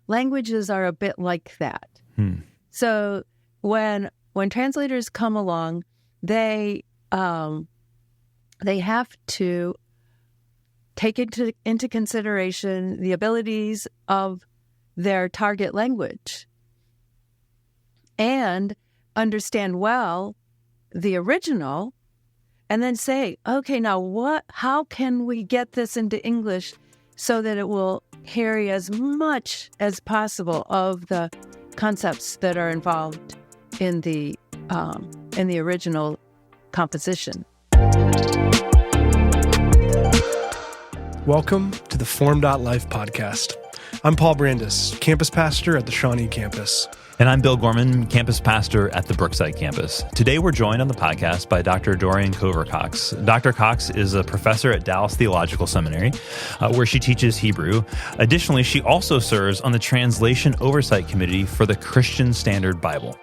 languages are a bit like that. So when translators come along, they have to take into consideration the abilities of their target language and understand well the original, and then say, okay, now how can we get this into English so that it will carry as much as possible of the concepts that are involved in the original composition. Welcome to the theFormed.life podcast. I'm Paul Brandis, campus pastor at the Shawnee campus. And I'm Bill Gorman, campus pastor at the Brookside campus. Today we're joined on the podcast by Dr. Dorian Coover-Cox. Dr. Cox is a professor at Dallas Theological Seminary, where she teaches Hebrew. Additionally, she also serves on the Translation Oversight Committee for the Christian Standard Bible.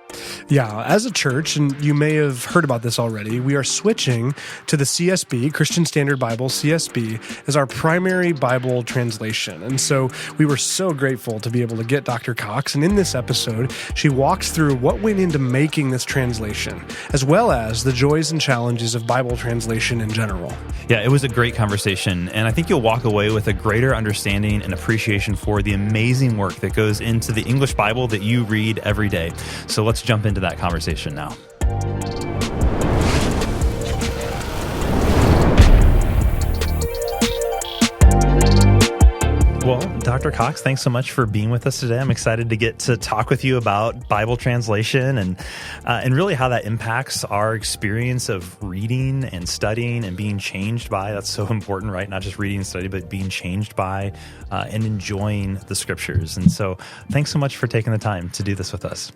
Yeah, as a church, and you may have heard about this already, we are switching to the CSB, Christian Standard Bible, CSB, as our primary Bible translation. And so we were so grateful to be able to get Dr. Cox. And in this episode, she walks through what went into making this translation, as well as the joys and challenges of Bible translation in general. Yeah, it was a great conversation, and I think you'll walk away with a greater understanding and appreciation for the amazing work that goes into the English Bible that you read every day. So let's jump into that conversation now. Well, Dr. Cox, thanks so much for being with us today. I'm excited to get to talk with you about Bible translation and really how that impacts our experience of reading and studying and being changed by. That's so important, right? Not just reading and study, but being changed by and enjoying the scriptures. And so thanks so much for taking the time to do this with us.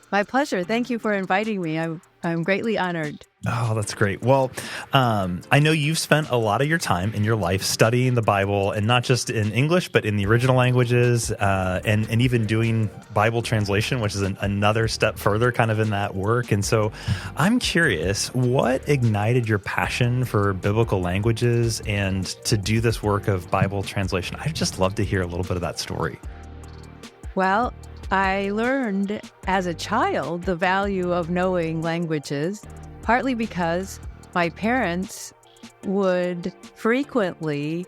My pleasure. Thank you for inviting me. I'm greatly honored. Oh, that's great. Well, I know you've spent a lot of your time in your life studying the Bible, and not just in English, but in the original languages, and even doing Bible translation, which is another step further kind of in that work. And so I'm curious, what ignited your passion for biblical languages and to do this work of Bible translation? I'd just love to hear a little bit of that story. Well, I learned as a child the value of knowing languages, partly because my parents would frequently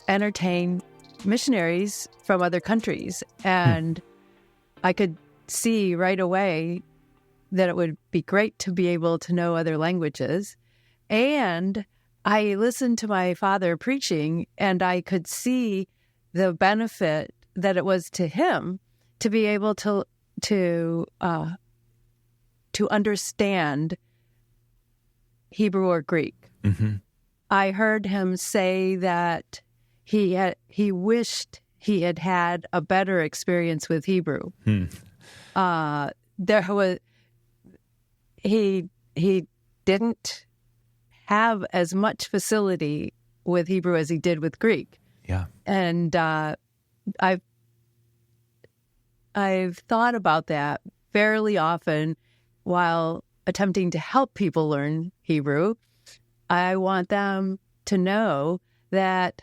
entertain missionaries from other countries. And I could see right away that it would be great to be able to know other languages. And I listened to my father preaching, and I could see the benefit that it was to him to be able to understand Hebrew or Greek. Mm-hmm. I heard him say that he wished he had had a better experience with Hebrew. He didn't have as much facility with Hebrew as he did with Greek. Yeah, and I've thought about that fairly often while attempting to help people learn Hebrew. I want them to know that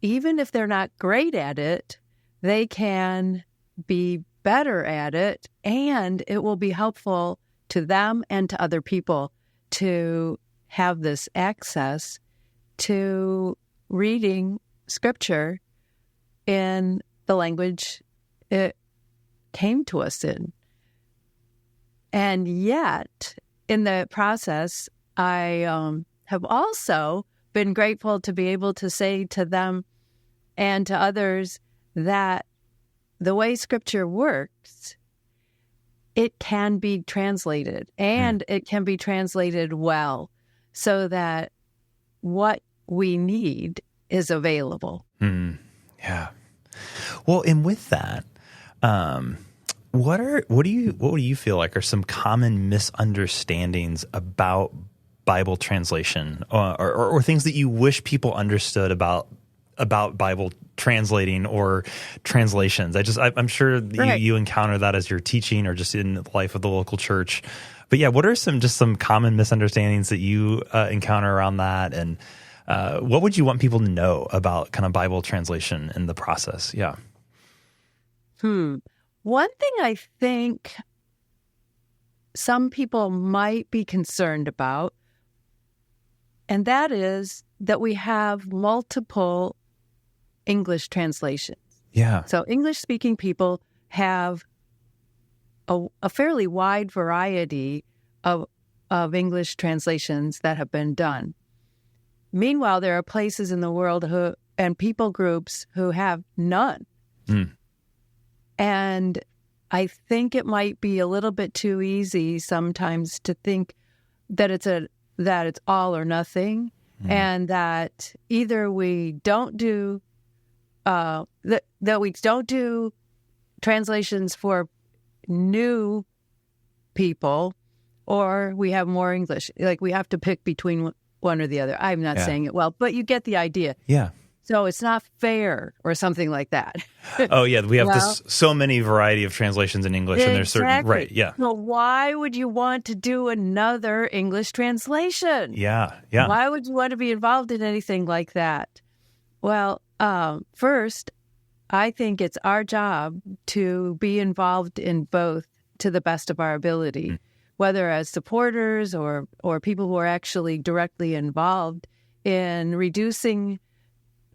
even if they're not great at it, they can be better at it, and it will be helpful to them and to other people to have this access to reading Scripture in the language it came to us in. And yet, in the process, I have also been grateful to be able to say to them and to others that the way Scripture works, it can be translated, and it can be translated well, so that what we need is available. Yeah. Well, and with that, what do you feel like are some common misunderstandings about Bible translation, or things that you wish people understood about Bible translating or translations? I'm sure right. you encounter that as you're teaching or just in the life of the local church. But yeah, what are some common misunderstandings that you encounter around that, and what would you want people to know about kind of Bible translation in the process? Yeah. One thing I think some people might be concerned about, and that is that we have multiple English translations. Yeah. So English-speaking people have a fairly wide variety of English translations that have been done. Meanwhile, there are places in the world and people groups who have none. And I think it might be a little bit too easy sometimes to think that it's all or nothing, and that either we don't do that we don't do translations for new people, or we have more English. Like we have to pick between one or the other. I'm not saying it well, but you get the idea. Yeah. So it's not fair or something like that. Oh, yeah. We have so many variety of translations in English, and there's certain, right, yeah. So why would you want to do another English translation? Yeah. Why would you want to be involved in anything like that? Well, first, I think it's our job to be involved in both to the best of our ability, whether as supporters or people who are actually directly involved in reducing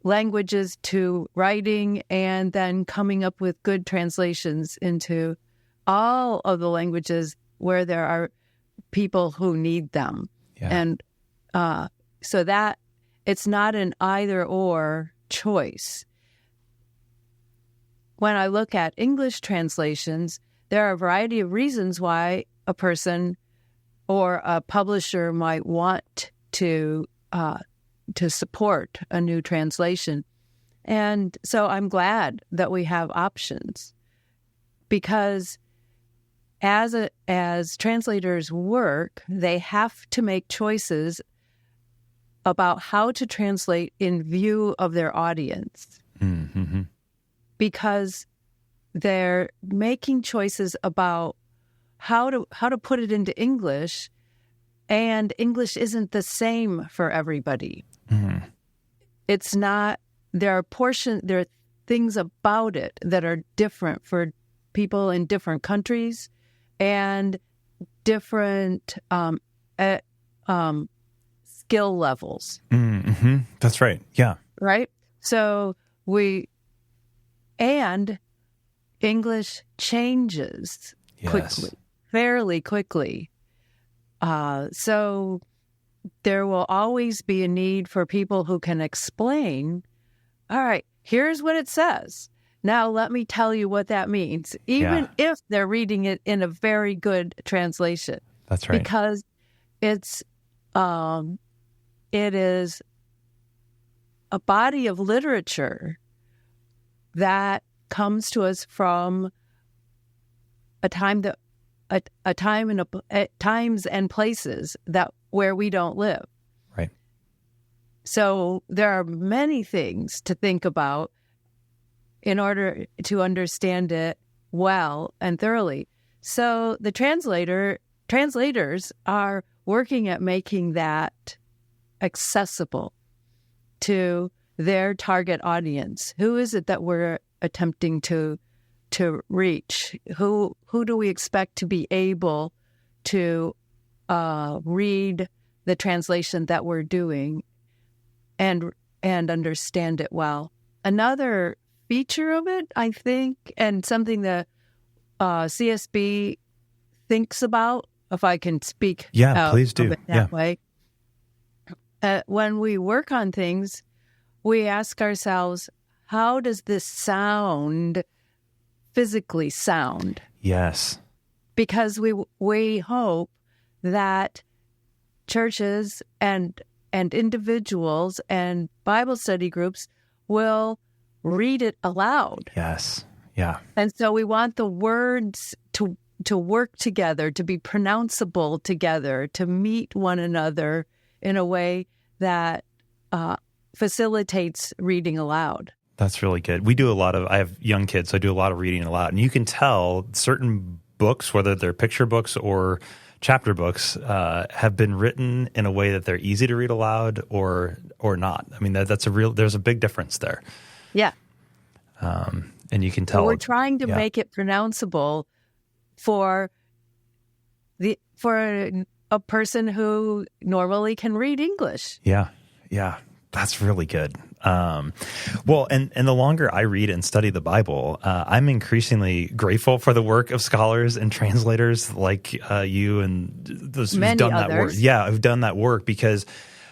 languages to writing and then coming up with good translations into all of the languages where there are people who need them. Yeah. And so that it's not an either or choice. When I look at English translations, there are a variety of reasons why a person or a publisher might want to support a new translation. And so I'm glad that we have options, because as translators work, they have to make choices about how to translate in view of their audience. Mm-hmm. Because they're making choices about how to put it into English, and English isn't the same for everybody. Mm-hmm. It's not. There are things about it that are different for people in different countries and different skill levels. Mm-hmm. That's right. Yeah. Right. So and English changes quickly, fairly quickly. So there will always be a need for people who can explain, all right, here's what it says. Now let me tell you what that means, even if they're reading it in a very good translation. That's right. Because it is a body of literature that comes to us from times and places where we don't live. Right. So there are many things to think about in order to understand it well and thoroughly. So the translators are working at making that accessible to their target audience. Who is it that we're attempting to reach? Who do we expect to be able to read the translation that we're doing and understand it well? Another feature of it, I think, and something that CSB thinks about, if I can speak please do. That way. When we work on things, we ask ourselves, how does this physically sound? Yes. Because we hope that churches and individuals and Bible study groups will read it aloud. Yes. Yeah. And so we want the words to work together, to be pronounceable together, to meet one another in a way that facilitates reading aloud. That's really good. I have young kids, so I do a lot of reading aloud. And you can tell certain books, whether they're picture books or chapter books, have been written in a way that they're easy to read aloud or not. I mean, there's a big difference there. Yeah. And you can tell. We're trying to make it pronounceable for a person who normally can read English. Yeah. That's really good. Well, and the longer I read and study the Bible, I'm increasingly grateful for the work of scholars and translators like you and those who've done that work. Yeah, who've done that work, because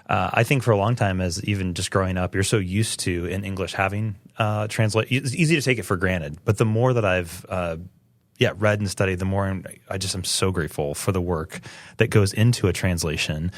I think for a long time, as even just growing up, you're so used to in English having translate. It's easy to take it for granted, but the more that I've read and studied, the more I'm so grateful for the work that goes into a translation.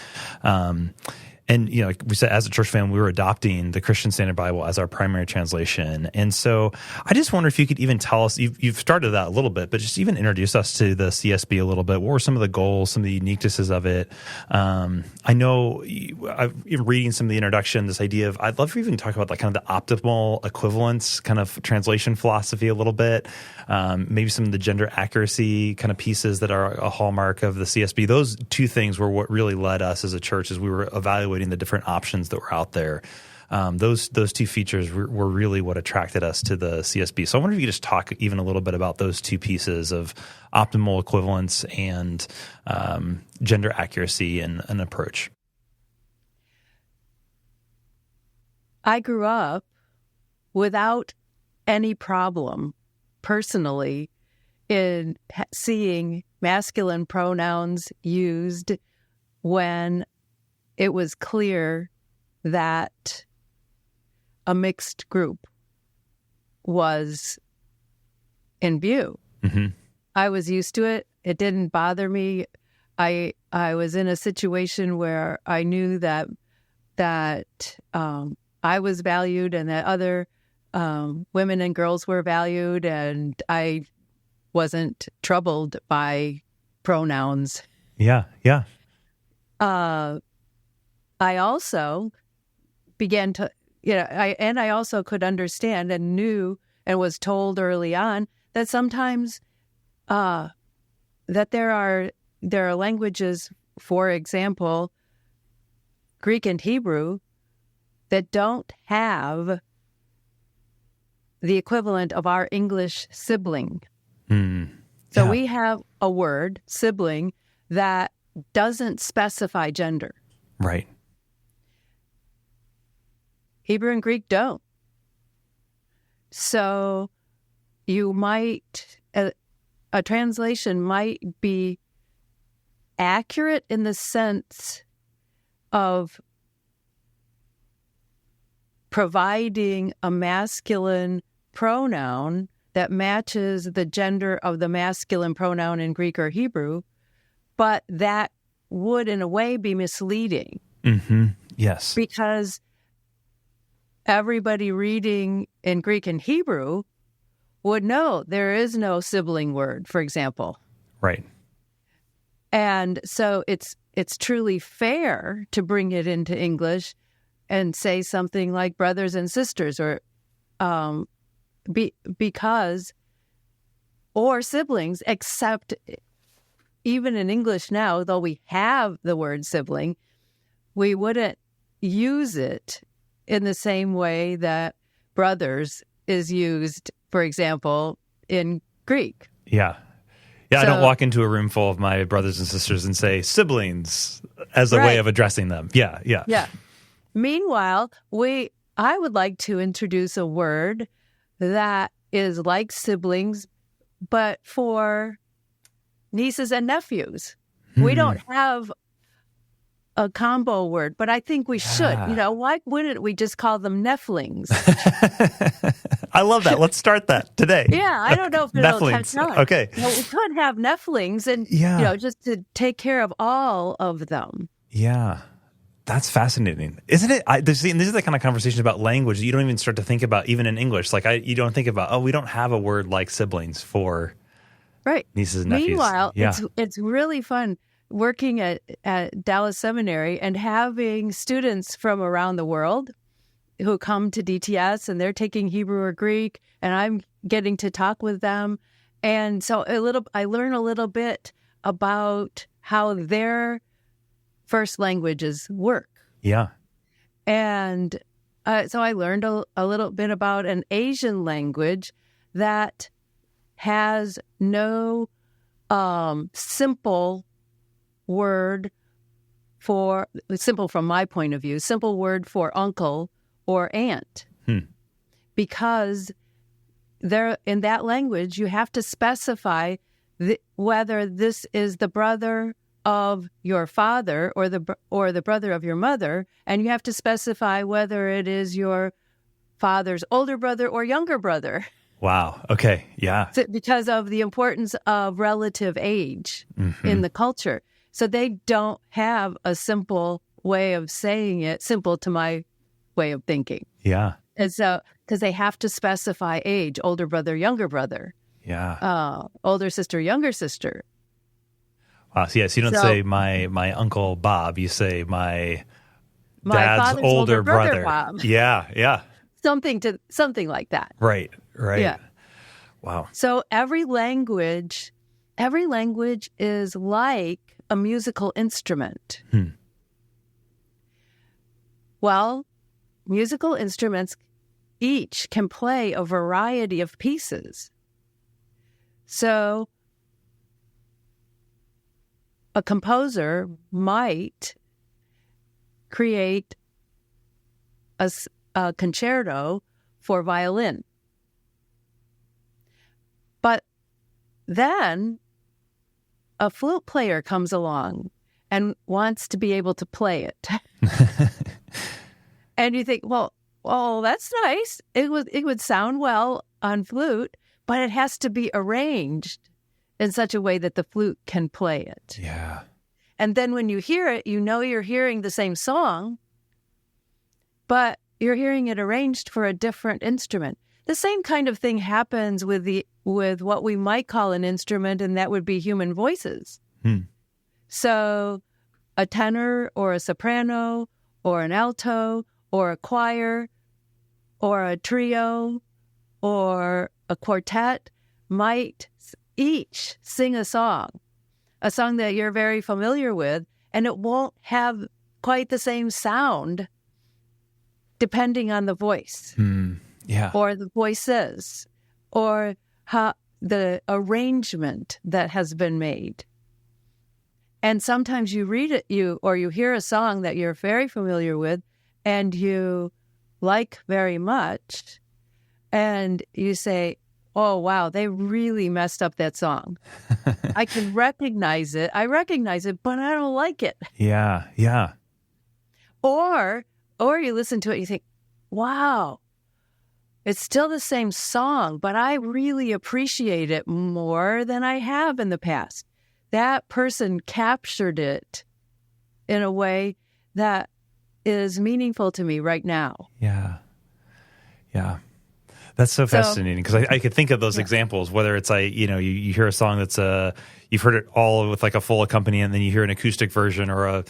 And, like we said, as a church family, we were adopting the Christian Standard Bible as our primary translation. And so I just wonder if you could even tell us, you've started that a little bit, but just even introduce us to the CSB a little bit. What were some of the goals, some of the uniquenesses of it? I know in reading some of the introduction, this idea of, I'd love to even talk about like kind of the optimal equivalence kind of translation philosophy a little bit. Maybe some of the gender accuracy kind of pieces that are a hallmark of the CSB. Those two things were what really led us as a church as we were evaluating the different options that were out there. Those two features were really what attracted us to the CSB. So I wonder if you could just talk even a little bit about those two pieces of optimal equivalence and gender accuracy and an approach. I grew up without any problem personally in seeing masculine pronouns used when it was clear that a mixed group was in view. Mm-hmm. I was used to it. It didn't bother me. I was in a situation where I knew that I was valued and that other women and girls were valued, and I wasn't troubled by pronouns. Yeah. I also began to, I also could understand and knew and was told early on that sometimes that there are languages, for example, Greek and Hebrew, that don't have the equivalent of our English sibling. So we have a word, sibling, that doesn't specify gender. Right. Hebrew and Greek don't. So you might, a translation might be accurate in the sense of providing a masculine pronoun that matches the gender of the masculine pronoun in Greek or Hebrew, but that would in a way be misleading. Mm-hmm. Yes. Because everybody reading in Greek and Hebrew would know there is no sibling word, for example. Right. And so it's truly fair to bring it into English and say something like brothers and sisters or because or siblings, except even in English now, though we have the word sibling, we wouldn't use it in the same way that brothers is used, for example, in Greek. Yeah. Yeah, so, I don't walk into a room full of my brothers and sisters and say siblings as a way of addressing them. Yeah. Meanwhile, I would like to introduce a word that is like siblings, but for nieces and nephews. We don't have a combo word, but I think we should. Why wouldn't we just call them nephlings? I love that. Let's start that today. Yeah, I don't know if it'll catch on. Okay. We could have nephlings and, just to take care of all of them. Yeah. That's fascinating, isn't it? This is the kind of conversation about language that you don't even start to think about, even in English. Like you don't think about, we don't have a word like siblings for nieces and nephews. Meanwhile, it's really fun working at Dallas Seminary and having students from around the world who come to DTS and they're taking Hebrew or Greek, and I'm getting to talk with them. And so I learn a little bit about how their first languages work. Yeah. And so I learned a little bit about an Asian language that has no simple word for, simple from my point of view, simple word for uncle or aunt. Because there, in that language, you have to specify whether this is the brother of your father or the brother of your mother, and you have to specify whether it is your father's older brother or younger brother. Wow. Okay. Yeah. Because of the importance of relative age in the culture. So they don't have a simple way of saying it, simple to my way of thinking. Yeah. And so, because they have to specify age, older brother, younger brother. Yeah. Older sister, younger sister. Wow. So, yes, you don't say my uncle Bob. You say my dad's father's older brother. Bob. Yeah. Yeah. Something like that. Right. Yeah. Wow. So every language is like a musical instrument. Well, musical instruments each can play a variety of pieces. So a composer might create a concerto for violin. But then a flute player comes along and wants to be able to play it. And you think, well, that's nice. It would sound well on flute, but it has to be arranged in such a way that the flute can play it. Yeah. And then when you hear it, you know you're hearing the same song, but you're hearing it arranged for a different instrument. The same kind of thing happens with what we might call an instrument, and that would be human voices. So a tenor or a soprano or an alto or a choir or a trio or a quartet might each sing a song that you're very familiar with, and it won't have quite the same sound depending on the voice. Yeah. Or the voices, or how the arrangement that has been made. And sometimes you read it, you hear a song that you're very familiar with and you like very much, and you say, oh, wow, they really messed up that song. I can recognize it. I recognize it, but I don't like it. Yeah. Yeah. Or you listen to it and you think, wow, it's still the same song, but I really appreciate it more than I have in the past. That person captured it in a way that is meaningful to me right now. Yeah. Yeah. That's so fascinating, because I could think of those examples, whether it's you hear a song that's you've heard it all with like a full accompaniment, and then you hear an acoustic version or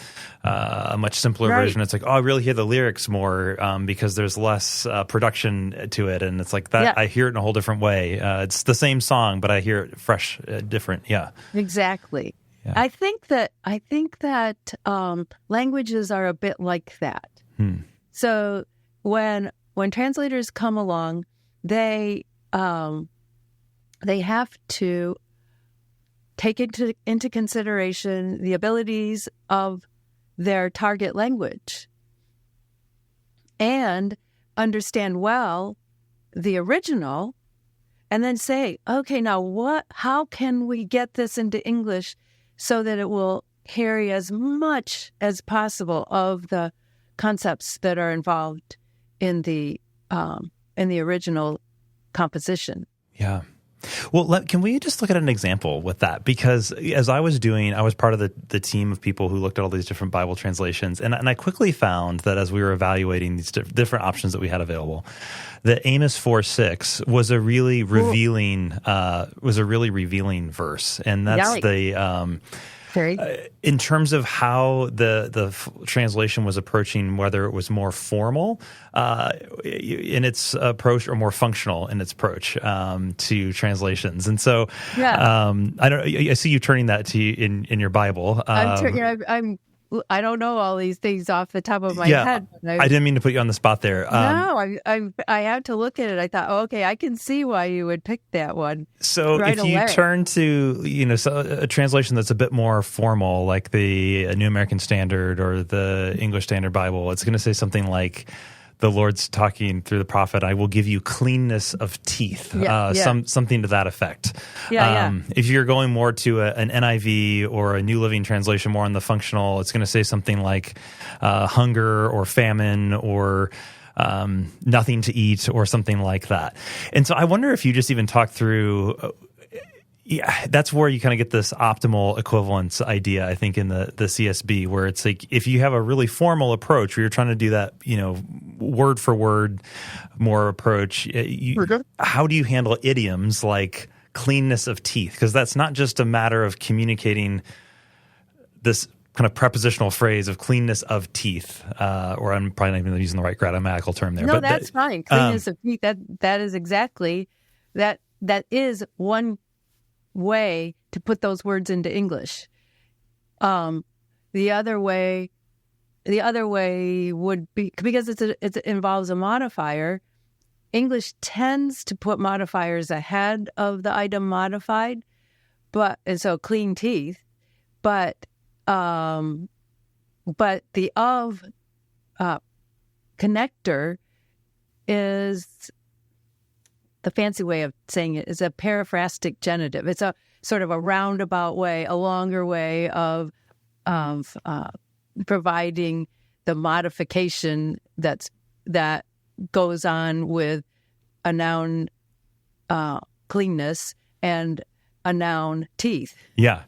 a much simpler version. It's like, oh, I really hear the lyrics more because there's less production to it, and it's like that. Yeah. I hear it in a whole different way. It's the same song, but I hear it fresh, different. Yeah, exactly. Yeah. I think that languages are a bit like that. So when translators come along, they have to take into consideration the abilities of their target language and understand well the original, and then say, okay, now how can we get this into English so that it will carry as much as possible of the concepts that are involved in the original composition. Yeah. Well, can we just look at an example with that? Because as I was part of the team of people who looked at all these different Bible translations, and I quickly found that as we were evaluating these different options that we had available, that Amos 4:6 was a really revealing verse, and that's in terms of how the translation was approaching, whether it was more formal in its approach or more functional in its approach to translations. And so, I see you turning that to in your Bible. I'm I don't know all these things off the top of my Yeah, head. I didn't mean to put you on the spot there. No, I had to look at it. I thought, okay, I can see why you would pick that one. So right if you away. turn to, a translation that's a bit more formal, like the New American Standard or the English Standard Bible, it's going to say something like, the Lord's talking through the prophet, I will give you cleanness of teeth, something to that effect. If you're going more to an NIV or a New Living Translation, more on the functional, it's going to say something like hunger or famine or nothing to eat or something like that. And so I wonder if you just even talk through... that's where you kind of get this optimal equivalence idea, I think, in the CSB, where it's like if you have a really formal approach where you're trying to do that, word for word more approach, how do you handle idioms like cleanness of teeth? Because that's not just a matter of communicating this kind of prepositional phrase of cleanness of teeth, or I'm probably not even using the right grammatical term there. No, but that's fine. Cleanness of teeth, that is exactly, that is one way to put those words into English. The other way would be, because it involves a modifier. English tends to put modifiers ahead of the item modified, and so clean teeth. But the of connector is, the fancy way of saying it is a paraphrastic genitive. It's a sort of a roundabout way, a longer way of providing the modification that goes on with a noun cleanness and a noun teeth. Yeah.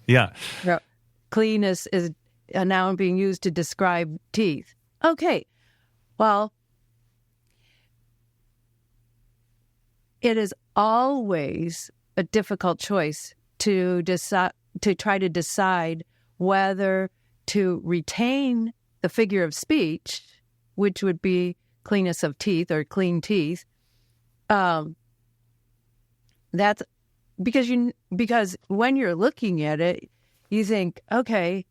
Cleanness is a noun being used to describe teeth. Okay, well, it is always a difficult choice to try to decide whether to retain the figure of speech, which would be cleanness of teeth or clean teeth. That's because when you're looking at it, you think, okay,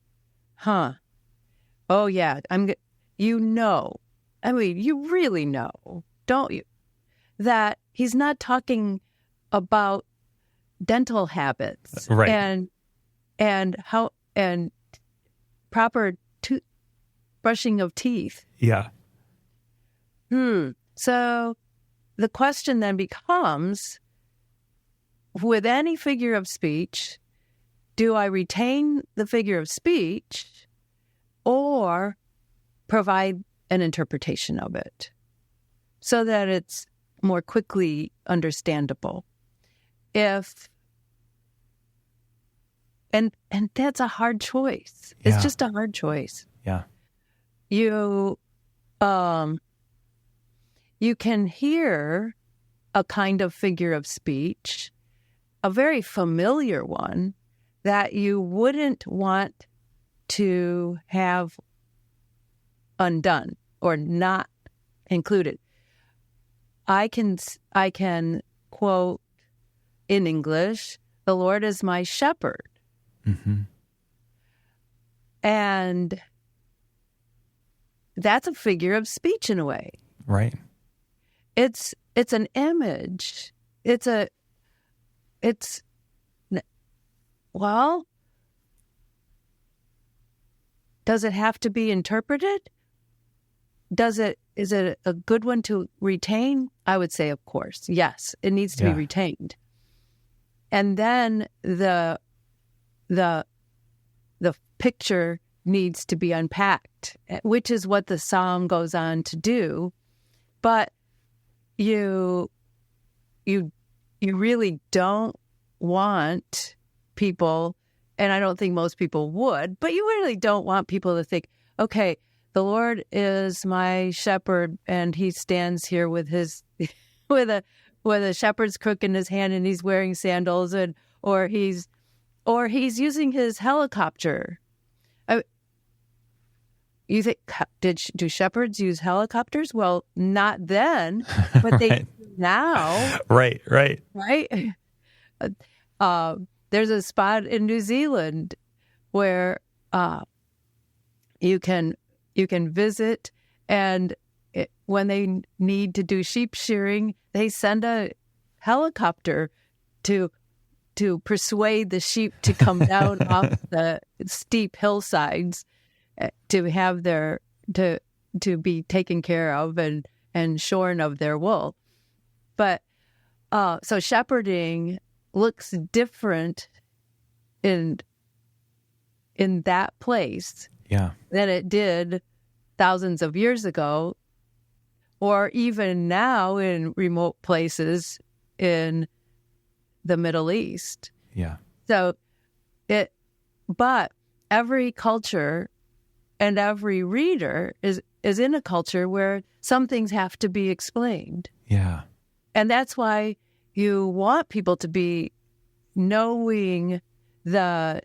oh yeah, you really know, don't you, that he's not talking about dental habits, right? And how and proper brushing of teeth. Yeah. So the question then becomes, with any figure of speech, do I retain the figure of speech or provide an interpretation of it so that it's more quickly understandable? And that's a hard choice. Yeah. It's just a hard choice. Yeah. You can hear a kind of figure of speech, a very familiar one, that you wouldn't want to have undone or not included. I can quote in English, "The Lord is my shepherd." Mm-hmm. And that's a figure of speech in a way. Right. It's an image. Well, does it have to be interpreted? Is it a good one to retain? I would say, of course, yes, it needs to be retained. And then the picture needs to be unpacked, which is what the psalm goes on to do. But you really don't want people, and I don't think most people would, but you really don't want people to think, okay, the Lord is my shepherd, and he stands here with his with a shepherd's crook in his hand, and he's wearing sandals, or he's using his helicopter. You think, do shepherds use helicopters? Well, not then, but they do now. Right. There's a spot in New Zealand where You can visit, and when they need to do sheep shearing, they send a helicopter to persuade the sheep to come down off the steep hillsides to have to be taken care of and shorn of their wool. But so shepherding looks different in that place than it did thousands of years ago, or even now in remote places in the Middle East. Yeah. So but every culture and every reader is in a culture where some things have to be explained. Yeah. And that's why you want people to be knowing the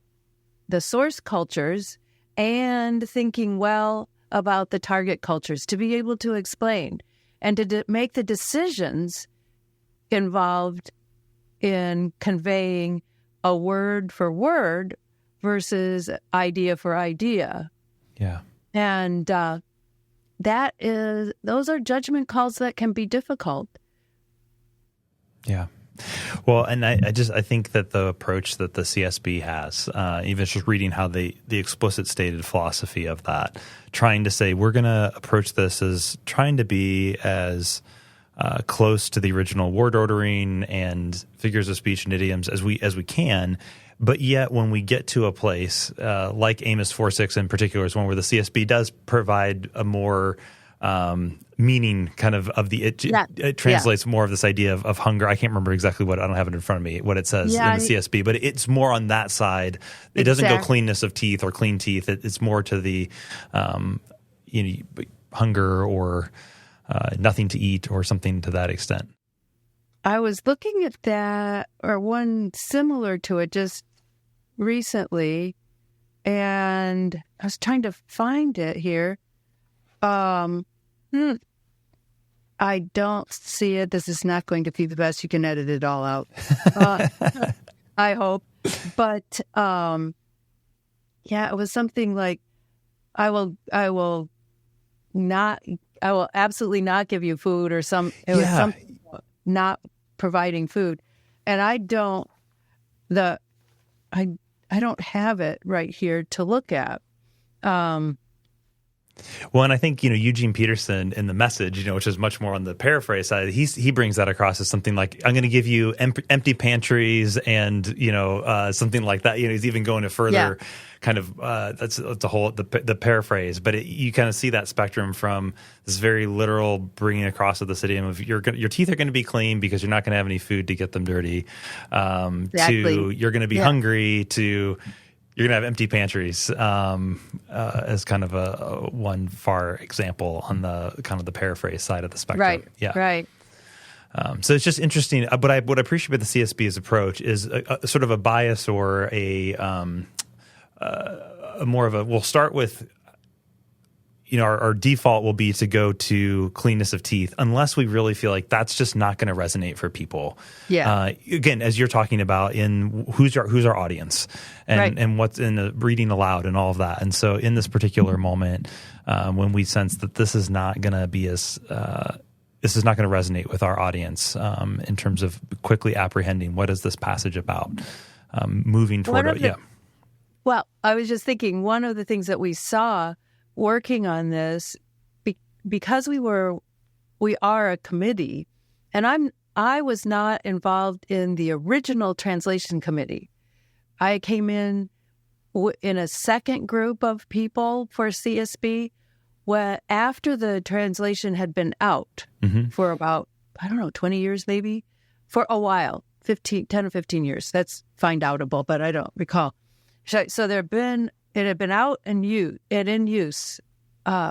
source cultures and thinking well about the target cultures, to be able to explain and to make the decisions involved in conveying a word for word versus idea for idea. Yeah. And those are judgment calls that can be difficult. Yeah. Well, and I think that the approach that the CSB has, even just reading how the explicit stated philosophy of that, trying to say we're going to approach this as trying to be as close to the original word ordering and figures of speech and idioms as we can. But yet, when we get to a place like Amos 4:6 in particular is one where the CSB does provide a more meaning kind of the it translates more of this idea of hunger. I can't remember exactly I don't have it in front of me, what it says in the CSB, but it's more on that side. It doesn't go cleanness of teeth or clean teeth. It's more to the hunger or nothing to eat or something to that extent. I was looking at that, or one similar to it just recently, and I was trying to find it here. I don't see it. This is not going to be the best. You can edit it all out. I hope. But it was something like, I will absolutely not give you food, or was something not providing food. And I don't have it right here to look at. Well, and I think, Eugene Peterson in The Message, which is much more on the paraphrase side, he brings that across as something like, I'm going to give you empty pantries and, something like that. He's even going to further kind of, that's the whole, the paraphrase. But you kind of see that spectrum from this very literal bringing across of the idiom of your teeth are going to be clean because you're not going to have any food to get them dirty, to you're going to be hungry, to you're going to have empty pantries, as kind of a one far example on the kind of the paraphrase side of the spectrum. Right. Yeah. Right. So it's just interesting. What I appreciate about the CSB's approach is a sort of a bias or a more of a. We'll start with. Our default will be to go to cleanness of teeth, unless we really feel like that's just not going to resonate for people. Yeah. Again, as you're talking about, in who's our audience, and what's in the reading aloud and all of that. And so, in this particular moment, when we sense that this is not going to be as this is not going to resonate with our audience in terms of quickly apprehending what is this passage about, moving toward it. Well, I was just thinking, one of the things that we saw working on this, because we are a committee, and I was not involved in the original translation committee. I came in a second group of people for CSB after the translation had been out for about, 20 years maybe, for a while, 10 or 15 years. That's find outable, but I don't recall. So it had been out and in use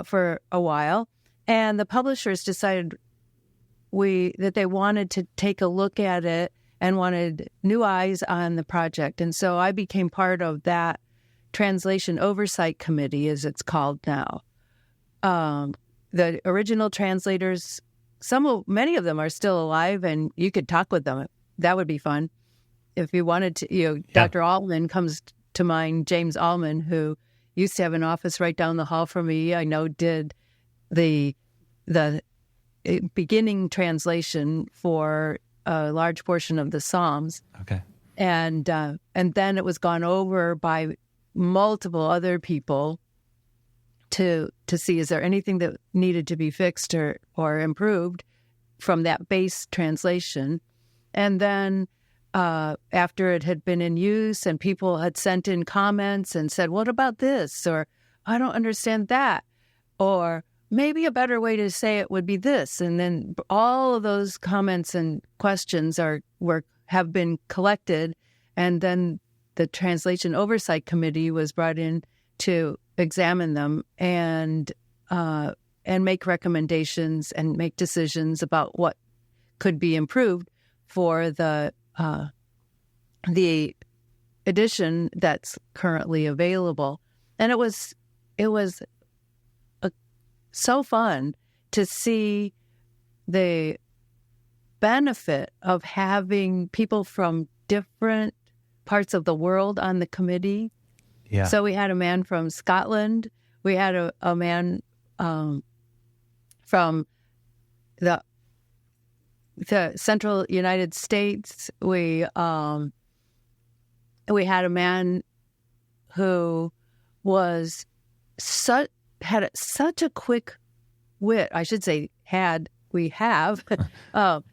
for a while, and the publishers decided that they wanted to take a look at it and wanted new eyes on the project. And so I became part of that translation oversight committee, as it's called now. The original translators, many of them are still alive, and you could talk with them. That would be fun if you wanted to. Dr. Allman comes to mind, James Allman, who used to have an office right down the hall from me, I know did the beginning translation for a large portion of the Psalms. Okay. And then it was gone over by multiple other people to see, is there anything that needed to be fixed or improved from that base translation. And then after it had been in use and people had sent in comments and said, what about this? Or I don't understand that. Or maybe a better way to say it would be this. And then all of those comments and questions have been collected. And then the Translation Oversight Committee was brought in to examine them and make recommendations and make decisions about what could be improved for the edition that's currently available. And it was so fun to see the benefit of having people from different parts of the world on the committee. Yeah. So we had a man from Scotland. We had a man from the central United States. We had a man who had such a quick wit. I should say we have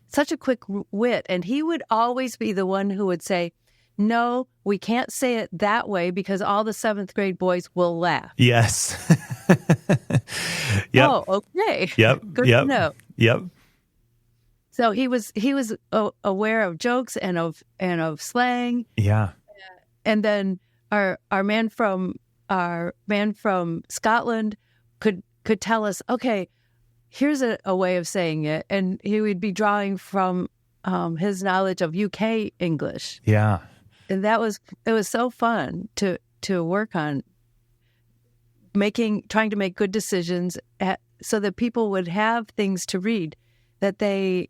such a quick wit, and he would always be the one who would say, no, we can't say it that way because all the seventh grade boys will laugh. Yes. Yep. Oh, okay. Yep. Good Yep. to know. Yep. So he was aware of jokes and of slang. Yeah. And then our man from Scotland could tell us, okay, here's a way of saying it, and he would be drawing from his knowledge of UK English. Yeah. And it was so fun to work on trying to make good decisions so that people would have things to read that they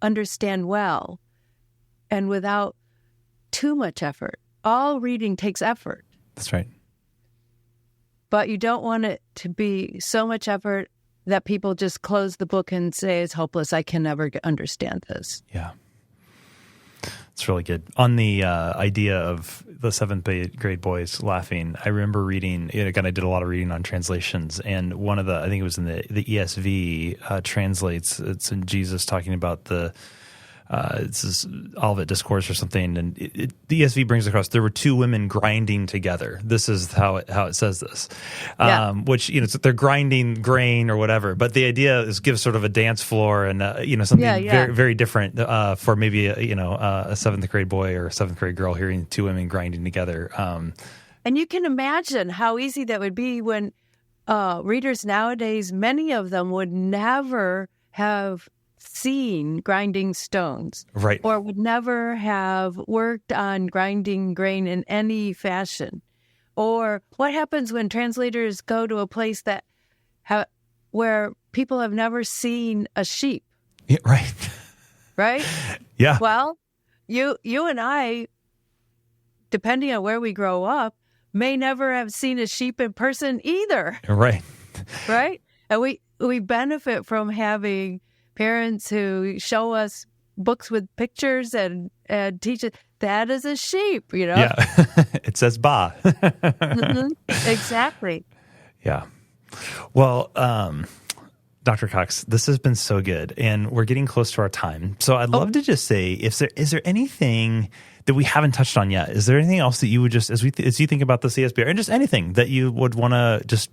understand well and without too much effort. All reading takes effort. That's right. But you don't want it to be so much effort that people just close the book and say it's hopeless. I can never understand this. Yeah. It's really good. On the idea of the seventh grade boys laughing, I remember reading, again, I did a lot of reading on translations, and one of I think it was in the ESV translates, it's in Jesus talking about it's this Olivet Discourse or something, and the ESV brings across, there were two women grinding together. This is how it says this, which, they're grinding grain or whatever, but the idea is give sort of a dance floor and, something very, very different for maybe, a seventh grade boy or a seventh grade girl hearing two women grinding together. And you can imagine how easy that would be when readers nowadays, many of them would never have seen grinding stones, right, or would never have worked on grinding grain in any fashion. Or what happens when translators go to a place where people have never seen a sheep? Yeah, right. Right? Yeah. Well, you and I, depending on where we grow up, may never have seen a sheep in person either. Right. Right? And we benefit from having parents who show us books with pictures and teach us that is a sheep, Yeah. It says ba. Mm-hmm. Exactly. Yeah. Well, Dr. Cox, this has been so good, and we're getting close to our time. So I'd love to just say, is there anything that we haven't touched on yet? Is there anything else that you would just, as you think about the CSB, or just anything that you would want to just,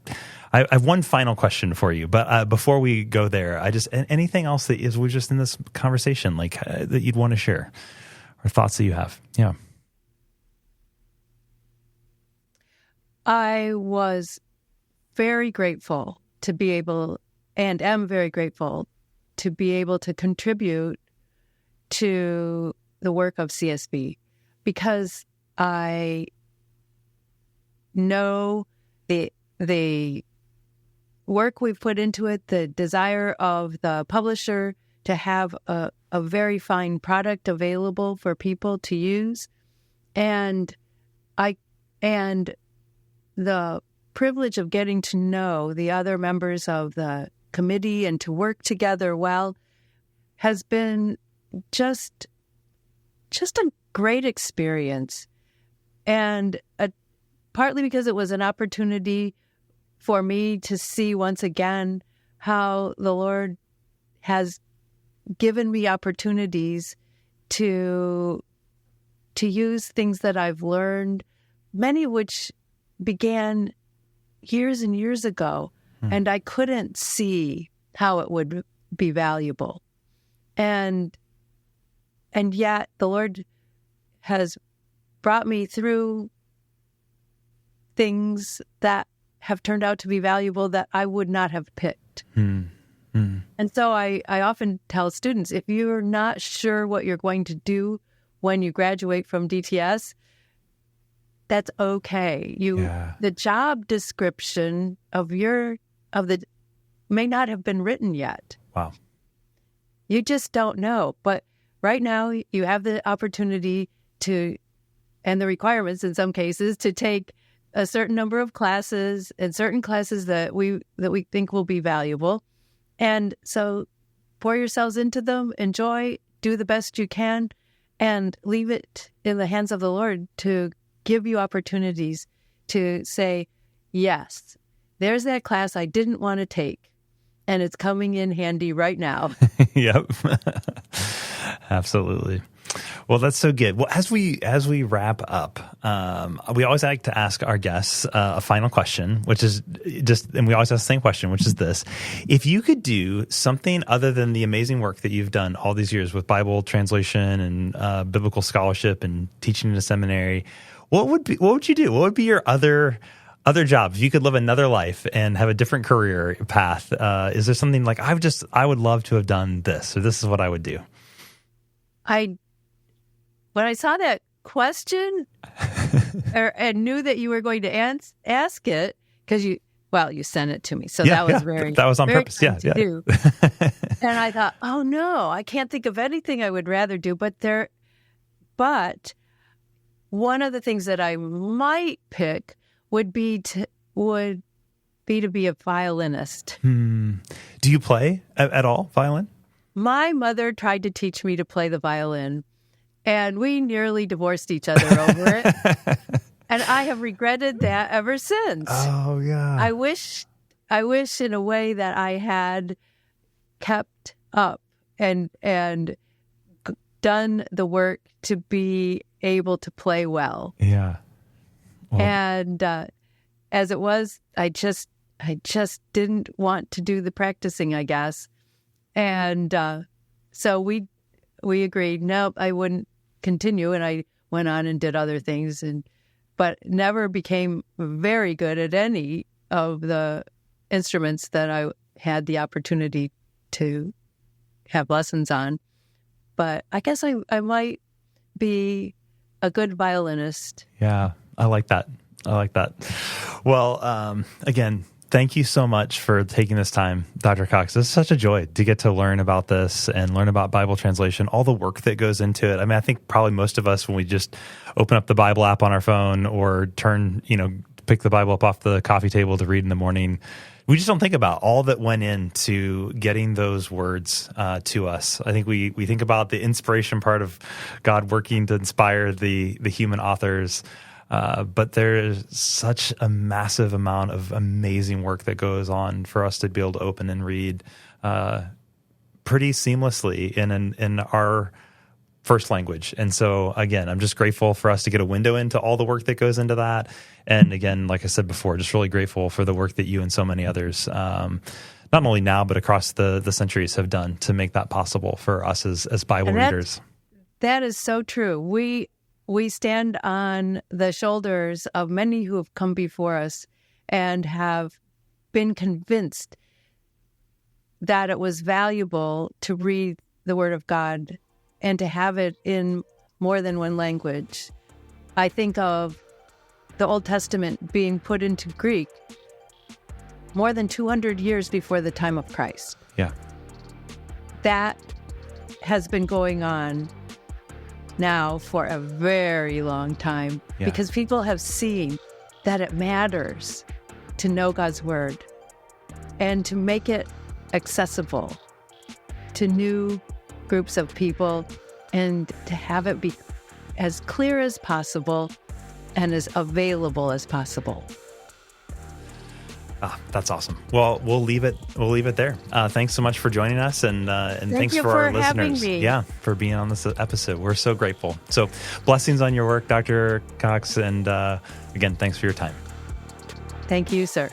I have one final question for you, but before we go there, anything else that we're just in this conversation, that you'd want to share, or thoughts that you have? Yeah. I was very grateful to be able, and am very grateful to be able to contribute to the work of CSB, because I know the work we've put into it, the desire of the publisher to have a very fine product available for people to use, and the privilege of getting to know the other members of the committee and to work together well has been just a great experience. And partly because it was an opportunity for me to see once again how the Lord has given me opportunities to use things that I've learned, many of which began years and years ago, and I couldn't see how it would be valuable. And yet the Lord has brought me through things that have turned out to be valuable that I would not have picked. And so I often tell students, if you're not sure what you're going to do when you graduate from DTS, that's okay. The job description of the may not have been written yet. Wow. You just don't know. But right now you have the opportunity to, and the requirements in some cases, to take a certain number of classes and certain classes that we think will be valuable. And so pour yourselves into them, enjoy, do the best you can, and leave it in the hands of the Lord to give you opportunities to say, yes, there's that class I didn't want to take, and it's coming in handy right now. Yep. Absolutely. Well, that's so good. Well, as we wrap up, we always like to ask our guests a final question, which is and we always ask the same question, which is this: if you could do something other than the amazing work that you've done all these years with Bible translation and biblical scholarship and teaching in a seminary, what would you do? What would be your other job? If you could live another life and have a different career path, is there something like I would love to have done this, or this is what I would do? When I saw that question and knew that you were going to ask it, because you sent it to me. So that was that was on purpose. Yeah. Do. And I thought, oh no, I can't think of anything I would rather do. But one of the things that I might pick would be to be a violinist. Do you play at all violin? My mother tried to teach me to play the violin, and we nearly divorced each other over it. And I have regretted that ever since. Oh, yeah. I wish in a way that I had kept up and done the work to be able to play well. Yeah. Well, and as it was, I just didn't want to do the practicing, I guess. And so we agreed, nope, I wouldn't continue. And I went on and did other things, but never became very good at any of the instruments that I had the opportunity to have lessons on. But I guess I might be a good violinist. Yeah, I like that. Well, again, thank you so much for taking this time, Dr. Cox. It's such a joy to get to learn about this and learn about Bible translation, all the work that goes into it. I mean, I think probably most of us, when we just open up the Bible app on our phone or pick the Bible up off the coffee table to read in the morning, we just don't think about all that went into getting those words to us. I think we think about the inspiration part of God working to inspire the human authors. But there is such a massive amount of amazing work that goes on for us to be able to open and read pretty seamlessly in our first language. And so, again, I'm just grateful for us to get a window into all the work that goes into that. And again, like I said before, just really grateful for the work that you and so many others, not only now, but across the centuries have done to make that possible for us as Bible readers. That is so true. We stand on the shoulders of many who have come before us and have been convinced that it was valuable to read the Word of God and to have it in more than one language. I think of the Old Testament being put into Greek more than 200 years before the time of Christ. Yeah. That has been going on now for a very long time because people have seen that it matters to know God's word and to make it accessible to new groups of people and to have it be as clear as possible and as available as possible. That's awesome. Well, we'll leave it there. Thanks so much for joining us, and thanks for our listeners. Me. Yeah, for being on this episode. We're so grateful. So, blessings on your work, Dr. Cox, and again, thanks for your time. Thank you, sir.